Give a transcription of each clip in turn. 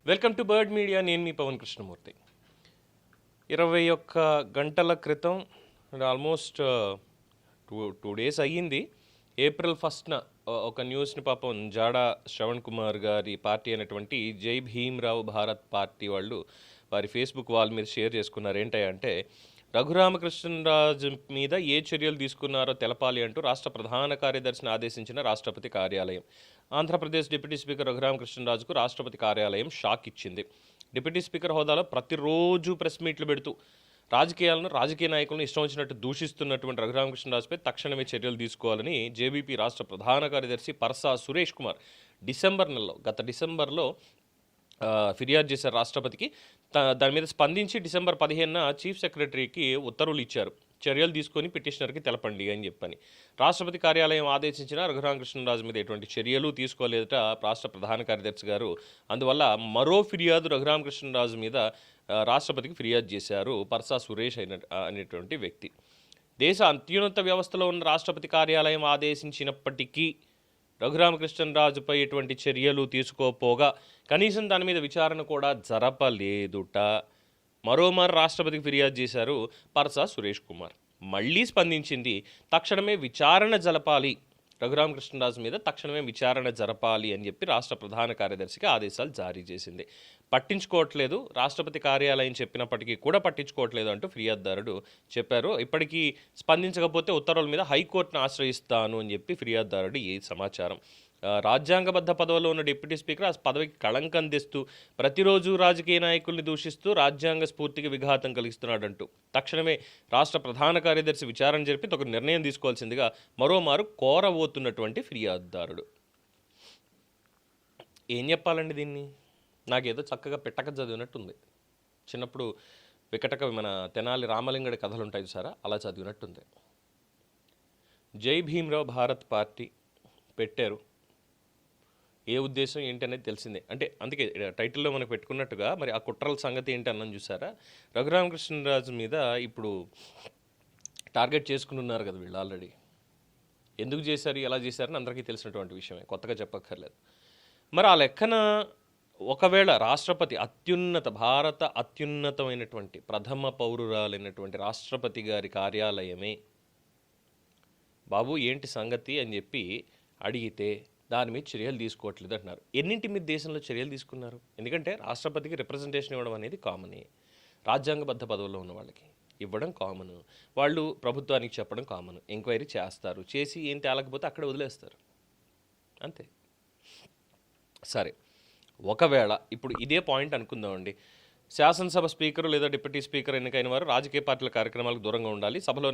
Welcome to bird media. నేను మీ పవన్ కృష్ణమూర్తి. 21 గంటల క్రితం ఆల్మోస్ట్ టూ డేస్ అయ్యింది. ఏప్రిల్ 1న ఒక న్యూస్ని పాపం జాడా శ్రవణ్ కుమార్ గారి పార్టీ అయినటువంటి జై భీమ్రావ్ భారత్ పార్టీ వాళ్ళు వారి ఫేస్బుక్ వాల్ మీద షేర్ చేసుకున్నారు. ఏంటంటే రఘురామకృష్ణరాజు మీద ఏ చర్యలు తీసుకున్నారో తెలపాలి అంటూ రాష్ట్ర ప్రధాన కార్యదర్శిని ఆదేశించిన రాష్ట్రపతి కార్యాలయం. ఆంధ్రప్రదేశ్ డిప్యూటీ స్పీకర్ రఘురామకృష్ణరాజుకు రాష్ట్రపతి కార్యాలయం షాక్ ఇచ్చింది. డిప్యూటీ స్పీకర్ హోదాలో ప్రతిరోజు ప్రెస్ మీట్లు పెడుతూ రాజకీయాలను, రాజకీయ నాయకులను ఇష్టం వచ్చినట్టు దూషిస్తున్నటువంటి రఘురామకృష్ణరాజుపై తక్షణమే చర్యలు తీసుకోవాలని జేబీపీ రాష్ట్ర ప్రధాన కార్యదర్శి పర్సా సురేష్ కుమార్ గత డిసెంబర్లో ఫిర్యాదు చేశారు రాష్ట్రపతికి. దాని మీద స్పందించి డిసెంబర్ 15న చీఫ్ సెక్రటరీకి ఉత్తర్వులు ఇచ్చారు. చర్యలు తీసుకొని పిటిషనర్కి తెలపండి అని చెప్పని. రాష్ట్రపతి కార్యాలయం ఆదేశించిన రఘురామకృష్ణరాజు మీద ఎటువంటి చర్యలు తీసుకోలేదట రాష్ట్ర ప్రధాన కార్యదర్శి గారు. అందువల్ల మరో ఫిర్యాదు రఘురామకృష్ణరాజు మీద రాష్ట్రపతికి ఫిర్యాదు చేశారు పర్సా సురేష్ అనేటువంటి వ్యక్తి. దేశ అత్యున్నత వ్యవస్థలో ఉన్న రాష్ట్రపతి కార్యాలయం ఆదేశించినప్పటికీ రఘురామకృష్ణరాజుపై ఎటువంటి చర్యలు తీసుకోపోగా కనీసం దాని మీద విచారణ కూడా జరపలేదుట. మరోమారు రాష్ట్రపతికి ఫిర్యాదు చేశారు పర్సా సురేష్ కుమార్. మళ్ళీ స్పందించింది. తక్షణమే విచారణ జరపాలి, రఘురామకృష్ణరాజు మీద తక్షణమే విచారణ జరపాలి అని చెప్పి రాష్ట్ర ప్రధాన కార్యదర్శికి ఆదేశాలు జారీ చేసింది. పట్టించుకోవట్లేదు, రాష్ట్రపతి కార్యాలయం చెప్పినప్పటికీ కూడా పట్టించుకోవట్లేదు అంటూ ఫిర్యాదుదారుడు చెప్పారు. ఇప్పటికీ స్పందించకపోతే ఉత్తర్వుల మీద హైకోర్టును ఆశ్రయిస్తాను అని చెప్పి ఫిర్యాదుదారుడు ఈ సమాచారం. రాజ్యాంగబద్ధ పదవిలో ఉన్న డిప్యూటీ స్పీకర్ ఆ పదవికి కళంకం తెస్తూ ప్రతిరోజు రాజకీయ నాయకుల్ని దూషిస్తూ రాజ్యాంగ స్ఫూర్తికి విఘాతం కలిగిస్తున్నాడంటూ తక్షణమే రాష్ట్ర ప్రధాన కార్యదర్శి విచారణ జరిపి ఒక నిర్ణయం తీసుకోవాల్సిందిగా మరోమారు కోరబోతున్నటువంటి ఫిర్యాదుదారుడు. ఏం చెప్పాలండి దీన్ని? నాకేదో చక్కగా పిట్టక చదివినట్టుంది. చిన్నప్పుడు వికటక మన తెనాలి రామలింగడి కథలు ఉంటాయి సారా, అలా చదివినట్టుంది. జై భీమ్రావ్ భారత్ పార్టీ పెట్టారు. ఏ ఉద్దేశం ఏంటి అనేది తెలిసిందే. అంటే అందుకే టైటిల్లో మనకు పెట్టుకున్నట్టుగా మరి ఆ కుట్రల సంగతి ఏంటి అన్నది చూసారా. రఘురామకృష్ణరాజు మీద ఇప్పుడు టార్గెట్ చేసుకుని ఉన్నారు కదా వీళ్ళు ఆల్రెడీ. ఎందుకు చేశారు, ఎలా చేశారని అందరికీ తెలిసినటువంటి విషయమే, కొత్తగా చెప్పక్కర్లేదు. మరి ఆ లెక్కన ఒకవేళ రాష్ట్రపతి భారత అత్యున్నతమైనటువంటి ప్రథమ పౌరురాలైనటువంటి రాష్ట్రపతి గారి కార్యాలయమే బాబు ఏంటి సంగతి అని చెప్పి అడిగితే దాని మీద చర్యలు తీసుకోవట్లేదు అంటున్నారు. ఎన్నింటి మీద దేశంలో చర్యలు తీసుకున్నారు? ఎందుకంటే రాష్ట్రపతికి రిప్రజెంటేషన్ ఇవ్వడం అనేది కామనే, రాజ్యాంగబద్ధ పదవుల్లో ఉన్న వాళ్ళకి ఇవ్వడం కామను, వాళ్ళు ప్రభుత్వానికి చెప్పడం కామను. ఎంక్వైరీ చేస్తారు, చేసి ఏం తేలకపోతే అక్కడ వదిలేస్తారు, అంతే. సరే, ఒకవేళ ఇప్పుడు ఇదే పాయింట్ అనుకుందామండి. శాసనసభ స్పీకర్ లేదా డిప్యూటీ స్పీకర్ ఎన్నికైన వారు రాజకీయ పార్టీల కార్యక్రమాలకు దూరంగా ఉండాలి, సభలో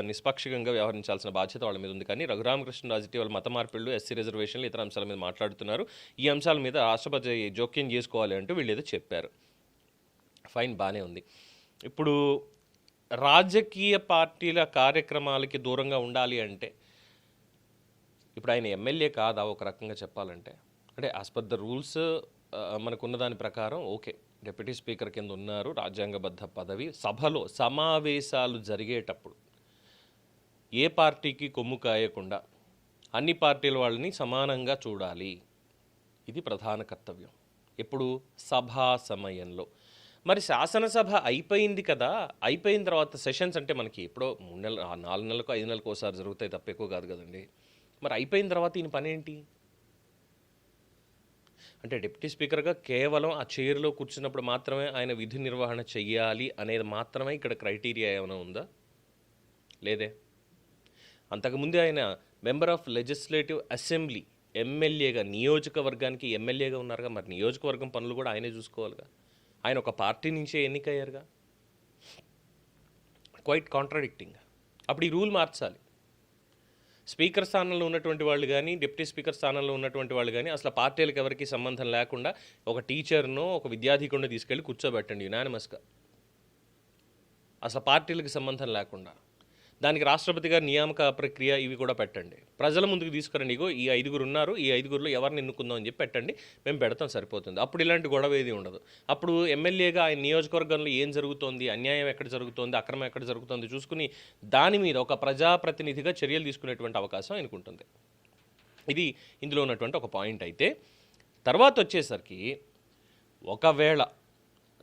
నిష్పాక్షికంగా వ్యవహరించాల్సిన బాధ్యత వాళ్ళ మీద ఉంది. కానీ రఘురామకృష్ణరాజు ఇటీవల మత మార్పిళ్లు, ఎస్సీ రిజర్వేషన్లు, ఇతర అంశాల మీద మాట్లాడుతున్నారు. ఈ అంశాల మీద రాష్ట్రపతి జోక్యం చేసుకోవాలి అంటూ వీళ్ళు ఏదో చెప్పారు. ఫైన్, బాగానే ఉంది. ఇప్పుడు రాజకీయ పార్టీల కార్యక్రమాలకి దూరంగా ఉండాలి అంటే ఇప్పుడు ఆయన ఎమ్మెల్యే కాదా ఒక రకంగా చెప్పాలంటే? అంటే యాజ్ పర్ ద రూల్స్ మనకున్న దాని ప్రకారం ఓకే, డిప్యూటీ స్పీకర్ కింద ఉన్నారు, రాజ్యాంగబద్ధ పదవి. సభలో సమావేశాలు జరిగేటప్పుడు ఏ పార్టీకి కొమ్ము కాయకుండా అన్ని పార్టీల వాళ్ళని సమానంగా చూడాలి, ఇది ప్రధాన కర్తవ్యం. ఎప్పుడు? సభా సమయంలో. మరి శాసనసభ అయిపోయింది కదా, అయిపోయిన తర్వాత సెషన్స్ అంటే మనకి ఎప్పుడో 3 నెలలు, 4 నెలలకు 5 నెలలకు ఒకసారి జరుగుతాయి తప్ప ఎక్కువ కాదు కదండి. మరి అయిపోయిన తర్వాత ఈయన పని ఏంటి? అంటే డిప్యూటీ స్పీకర్గా కేవలం ఆ చైర్లో కూర్చున్నప్పుడు మాత్రమే ఆయన విధి నిర్వహణ చెయ్యాలి అనేది మాత్రమే ఇక్కడ క్రైటీరియా ఏమైనా ఉందా? లేదే. అంతకుముందే ఆయన మెంబర్ ఆఫ్ లెజిస్లేటివ్ అసెంబ్లీ, ఎమ్మెల్యేగా, నియోజకవర్గానికి ఎమ్మెల్యేగా ఉన్నారుగా. మరి నియోజకవర్గం పనులు కూడా ఆయనే చూసుకోవాలిగా. ఆయన ఒక పార్టీ నుంచే ఎన్నికయ్యారుగా. Quiet contradicting. అప్పుడు ఈ రూల్ మార్చాలి. స్పీకర్ స్థానంలో ఉన్నటువంటి వాళ్ళు కానీ, డిప్యూటీ స్పీకర్ స్థానంలో ఉన్నటువంటి వాళ్ళు కానీ అసలు పార్టీలకు ఎవరికి సంబంధం లేకుండా ఒక టీచర్ను, ఒక విద్యాధికుడిని తీసుకెళ్ళి కూర్చోబెట్టండి యునానిమస్గా, అసలు పార్టీలకు సంబంధం లేకుండా. దానికి రాష్ట్రపతి గారి నియామక ప్రక్రియ ఇవి కూడా పెట్టండి. ప్రజల ముందుకు తీసుకురండి, ఇగో ఈ 5 ఉన్నారు, ఈ 5లో ఎవరిని ఎన్నుకుందాం అని చెప్పి పెట్టండి, మేము పెడతాం, సరిపోతుంది. అప్పుడు ఇలాంటి గొడవ ఏది ఉండదు. అప్పుడు ఎమ్మెల్యేగా ఆయన నియోజకవర్గంలో ఏం జరుగుతోంది, అన్యాయం ఎక్కడ జరుగుతోంది, అక్రమం ఎక్కడ జరుగుతోంది చూసుకుని దాని మీద ఒక ప్రజాప్రతినిధిగా చర్యలు తీసుకునేటువంటి అవకాశం ఆయనకు ఉంటుంది. ఇది ఇందులో ఉన్నటువంటి ఒక పాయింట్. అయితే తర్వాత వచ్చేసరికి ఒకవేళ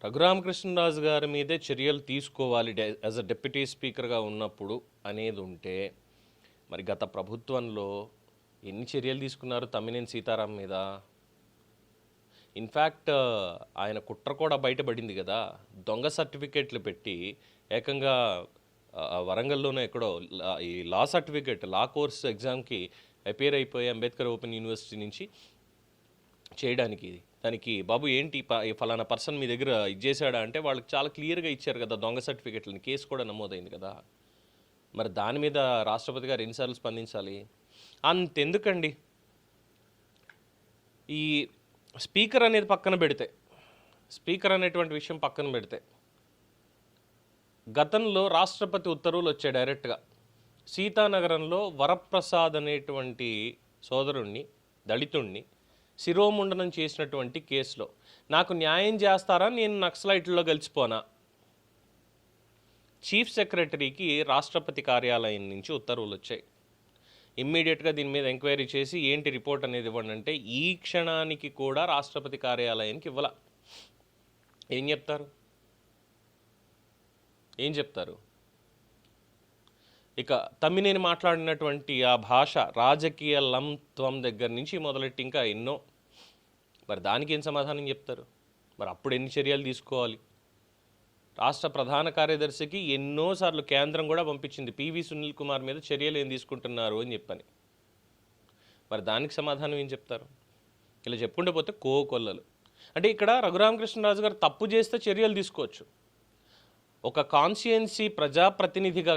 రఘురామకృష్ణరాజు గారి మీదే చర్యలు తీసుకోవాలి యాజ్ అ డిప్యూటీ స్పీకర్గా ఉన్నప్పుడు అనేది ఉంటే మరి గత ప్రభుత్వంలో ఎన్ని చర్యలు తీసుకున్నారు తమ్మినేని సీతారాం మీద? ఇన్ఫ్యాక్ట్ ఆయన కుట్ర కూడా బయటపడింది కదా, దొంగ సర్టిఫికేట్లు పెట్టి ఏకంగా వరంగల్లోనే ఎక్కడో ఈ లా సర్టిఫికేట్ లా కోర్స్ ఎగ్జామ్కి అపేర్ అయిపోయి అంబేద్కర్ ఓపెన్ యూనివర్సిటీ నుంచి చేయడానికి దానికి బాబు ఏంటి ఫలానా పర్సన్ మీ దగ్గర ఇది చేశాడా అంటే వాళ్ళకి చాలా క్లియర్గా ఇచ్చారు కదా దొంగ సర్టిఫికేట్లని, కేసు కూడా నమోదైంది కదా. మరి దాని మీద రాష్ట్రపతి గారు ఎన్నిసార్లు స్పందించాలి? అంతెందుకండి, ఈ స్పీకర్ అనేది పక్కన పెడితే, స్పీకర్ అనేటువంటి విషయం పక్కన పెడితే గతంలో రాష్ట్రపతి ఉత్తర్వులు వచ్చాయి డైరెక్ట్గా. సీతానగరంలో వరప్రసాద్ అనేటువంటి సోదరుణ్ణి, దళితుణ్ణి శిరోముండనం చేసినటువంటి కేసులో నాకు న్యాయం చేస్తారా, నేను నక్సలైట్లలో కలిసిపోనా? చీఫ్ సెక్రటరీకి రాష్ట్రపతి కార్యాలయం నుంచి ఉత్తర్వులు వచ్చాయి. ఇమ్మీడియట్గా దీని మీద ఎంక్వైరీ చేసి ఏంటి రిపోర్ట్ అనేది ఇవ్వండి అంటే ఈ క్షణానికి కూడా రాష్ట్రపతి కార్యాలయానికి ఇవ్వాల. ఏం చెప్తారు? ఏం చెప్తారు? ఇక తమ్మినేని మాట్లాడినటువంటి ఆ భాష రాజకీయ లంత్వం దగ్గర నుంచి మొదలెట్టి ఇంకా ఎన్నో, మరి దానికి ఏం సమాధానం చెప్తారు? మరి అప్పుడు ఎన్ని చర్యలు తీసుకోవాలి? రాష్ట్ర ప్రధాన కార్యదర్శికి ఎన్నోసార్లు కేంద్రం కూడా పంపించింది పివి సునీల్ కుమార్ మీద చర్యలు ఏం తీసుకుంటున్నారు అని చెప్పని. మరి దానికి సమాధానం ఏం చెప్తారు? ఇలా చెప్పుకుంటూ పోతే కోకొల్లలు. అంటే ఇక్కడ రఘురామకృష్ణరాజు గారు తప్పు చేస్తే చర్యలు తీసుకోవచ్చు. ఒక కాన్స్టిట్యుయెన్సీ ప్రజాప్రతినిధిగా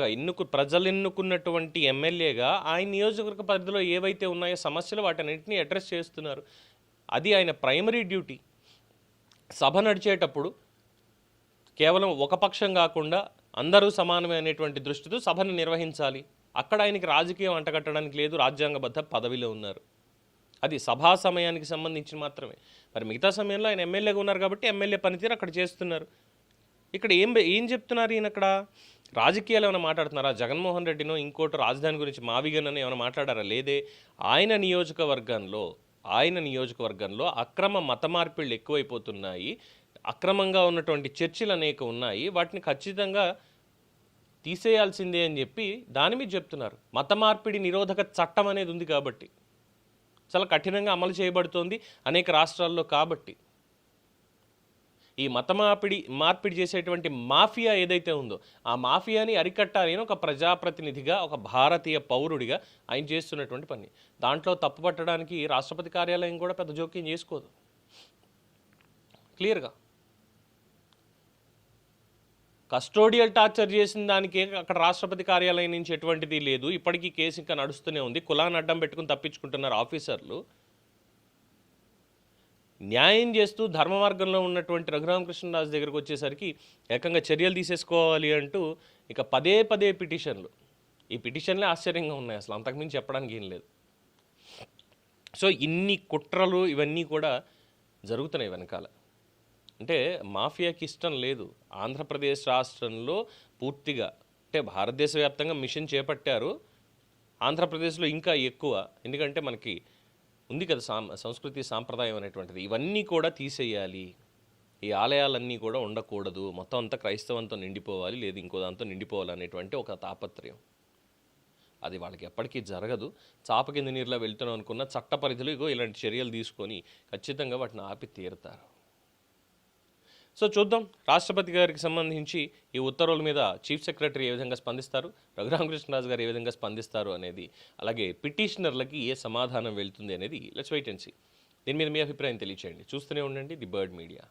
ప్రజలు ఎన్నుకున్నటువంటి ఎమ్మెల్యేగా ఆయన నియోజకవర్గ పరిధిలో ఏవైతే ఉన్నాయో సమస్యలు వాటన్నింటినీ అడ్రస్ చేస్తున్నారు. అది ఆయన ప్రైమరీ డ్యూటీ. సభ నడిచేటప్పుడు కేవలం ఒక పక్షం కాకుండా అందరూ సమానమే అనేటువంటి దృష్టితో సభను నిర్వహించాలి. అక్కడ ఆయనకి రాజకీయం అంటగట్టడానికి లేదు, రాజ్యాంగబద్ధ పదవిలో ఉన్నారు. అది సభా సమయానికి సంబంధించి మాత్రమే. మరి మిగతా సమయంలో ఆయన ఎమ్మెల్యేగా ఉన్నారు కాబట్టి ఎమ్మెల్యే పనితీరు అక్కడ చేస్తున్నారు. ఇక్కడ ఏం చెప్తున్నారు ఈయన? అక్కడ రాజకీయాలు ఏమైనా మాట్లాడుతున్నారా? జగన్మోహన్ రెడ్డినో ఇంకోటి రాజధాని గురించి మావిగనని ఏమైనా మాట్లాడారా? లేదే. ఆయన నియోజకవర్గంలో అక్రమ మత మార్పిళ్ళు ఎక్కువైపోతున్నాయి, అక్రమంగా ఉన్నటువంటి చర్చిలు అనేక ఉన్నాయి, వాటిని ఖచ్చితంగా తీసేయాల్సిందే అని చెప్పి దాని మీద చెప్తున్నారు. మత మార్పిడి నిరోధక చట్టం అనేది ఉంది కాబట్టి, చాలా కఠినంగా అమలు చేయబడుతోంది అనేక రాష్ట్రాల్లో. కాబట్టి ఈ మత మార్పిడి చేసేటువంటి మాఫియా ఏదైతే ఉందో ఆ మాఫియాని అరికట్టాలి అని ఒక ప్రజాప్రతినిధిగా, ఒక భారతీయ పౌరుడిగా ఆయన చేస్తున్నటువంటి పని. దాంట్లో తప్పు పట్టడానికి రాష్ట్రపతి కార్యాలయం కూడా పెద్ద జోక్యం చేసుకోదు. క్లియర్గా కస్టోడియల్ టార్చర్ చేసిన దానికి అక్కడ రాష్ట్రపతి కార్యాలయం నుంచి ఎటువంటిది లేదు. ఇప్పటికీ కేసు ఇంకా నడుస్తూనే ఉంది. కులాన్ని అడ్డం పెట్టుకుని తప్పించుకుంటున్నారు ఆఫీసర్లు. న్యాయం చేస్తూ ధర్మ మార్గంలో ఉన్నటువంటి రఘురామకృష్ణరాజు దగ్గరకు వచ్చేసరికి ఏకంగా చర్యలు తీసేసుకోవాలి అంటూ ఇక పదే పిటిషన్లు. ఈ పిటిషన్లే ఆశ్చర్యంగా ఉన్నాయి, అసలు అంతకుమించి చెప్పడానికి ఏం లేదు. సో ఇన్ని కుట్రలు ఇవన్నీ కూడా జరుగుతున్నాయి వెనకాల. అంటే మాఫియాకి ఇష్టం లేదు. ఆంధ్రప్రదేశ్ రాష్ట్రంలో పూర్తిగా, అంటే భారతదేశ వ్యాప్తంగా మిషన్ చేపట్టారు, ఆంధ్రప్రదేశ్లో ఇంకా ఎక్కువ. ఎందుకంటే మనకి ఉంది కదా సంస్కృతి సాంప్రదాయం అనేటువంటిది. ఇవన్నీ కూడా తీసేయాలి, ఈ ఆలయాలన్నీ కూడా ఉండకూడదు, మొత్తం అంతా క్రైస్తవంతో నిండిపోవాలి, లేదు ఇంకో దాంతో నిండిపోవాలి అనేటువంటి ఒక తాపత్రయం. అది వాళ్ళకి ఎప్పటికీ జరగదు. చాప కింద నీరులో వెళ్తున్నాం అనుకున్న చట్ట పరిధిలో ఇలాంటి చర్యలు తీసుకొని ఖచ్చితంగా వాటిని ఆపి తీరుతారు. సో చూద్దాం రాష్ట్రపతి గారికి సంబంధించి ఈ ఉత్తర్వుల మీద చీఫ్ సెక్రటరీ ఏ విధంగా స్పందిస్తారు, రఘురామకృష్ణరాజు గారు ఏ విధంగా స్పందిస్తారు అనేది, అలాగే పిటిషనర్లకి ఏ సమాధానం వెళ్తుంది అనేది లెట్స్ వెయిట్ అండ్ సీ. దీని మీద మీ అభిప్రాయం తెలియచేయండి. చూస్తూనే ఉండండి ది బర్డ్ మీడియా.